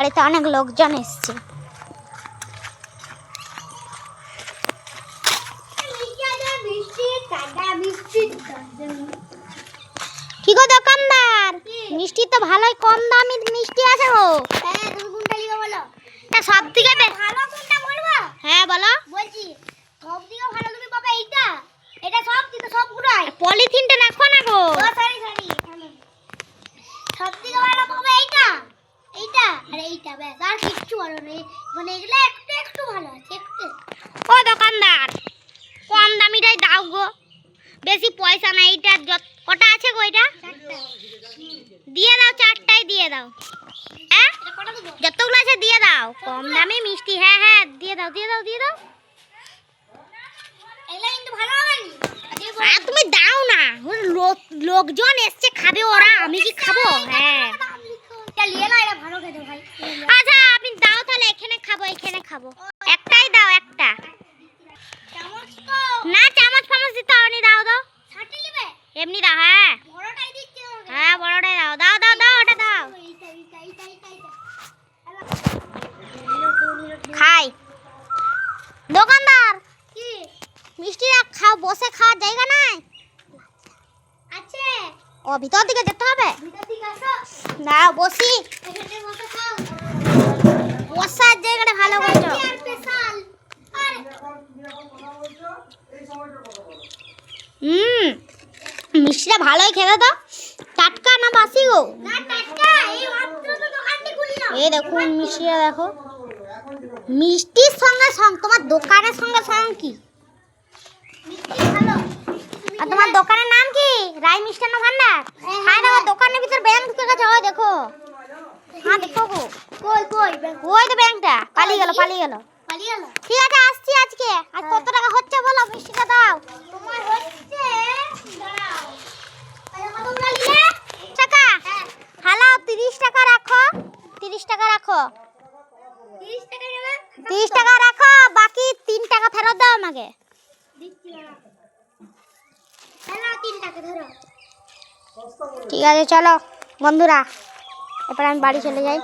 বাড়িতে অনেক লোকজন এসছে। কি গো দোকানদার, মিষ্টি তো ভালোই কম দামি মিষ্টি আছে গো। হ্যাঁ, তুমি কোনটা নিবে বলো? তা সব থেকে ভালো কোনটা বলবো? হ্যাঁ বলো। বলছি সব থেকে ভালো তুমি পাবে এইটা। এটা সব থেকে সবগুলাই। পলিথিনটা রাখো না গো। ও সরি সব থেকে ভালো পাবে এইটা। এইটা আর এইটা, ব্যাস আর কিচ্ছু ভালো নেই। মানে এগুলো একটু একটু ভালো আছে, একটু। ও দোকানদার, কম দামিটাই দাও গো, বেশি পয়সা নাই। এইটা কটা আছে গো? এটা দিয়ে দাও, চারটাই দিয়ে দাও। হ্যাঁ, এটা কটা দেবো? যতগুলো আছে দিয়ে দাও, কম দামি মিষ্টি। হ্যাঁ হ্যাঁ, দিয়ে দাও দিয়ে দাও দিয়ে দাও। এগুলো কিন্তু ভালো হবে না। আর তুমি দাও না, লোকজন এসছে খাবে ওরা, আমি কি খাবো? হ্যাঁ এটা নিয়ে না, এটা ভালো খেতে ভাই। আচ্ছা আপনি দাও তাহলে, এখানে খাবো এখানে খাবো। একটাই দাও, একটা। চামচ তো না চামচ ফামচ দিতে হবে না, দাও দাও, ছাটি নেবে? এমনি দাও। হ্যাঁ বড়টাই দিচ্ছি আমাকে। হ্যাঁ বড়টাই দাও, দাও দাও দাও, ওটা দাও। এইটা। খাই। দোকানদার, কি মিষ্টিটা খাও, বসে খাওয়ার জায়গা নাই? আছে? ও ভিতর দিকে যেতে হবে? ভিতর দিকে আসো। না বসি, এখানে বসে খাও। বসার জায়গাটা ভালো করছো। আর স্পেশাল। আর মিষ্টিটা ভালোই খেতে তো। টাটকা না বাসি গো? না টাটকা, এই মাত্র তো দোকানটি খুললাম। এই দেখুন মিষ্টিটা দেখো। মিষ্টির সঙ্গে তোমার দোকানের সঙ্গে কি? মিষ্টি ভালো। আর তোমার দোকানের নাম কি? রায় মিষ্টান্ন ভান্ডার। হ্যাঁ দেখো, দোকানের ভিতর ব্যাংক ঢুকে গেছে, ওই দেখো। হ্যাঁ দেখো গো, কই ওই তো ব্যাংকটা পালিয়ে গেল। পালিয়ে গেল। ঠিক আছে আসছি আজকে। আর কত টাকা হচ্ছে বলো, মিষ্টিটা দাও। তোমার হচ্ছে, দাঁড়াও। কতগুলো নিলে? টাকা হ্যাঁ, হালাও, 30 টাকা রাখো। 30 টাকা রাখো, 30 টাকা নেবে? 30 টাকা রাখো, বাকি 3 টাকা ফেরত দাও আমাকে। দিচ্ছি না। হ্যালো, 3 টাকা ধরো। ঠিক আছে চলো বন্ধুরা, এরপর আমি বাড়ি চলে যাই।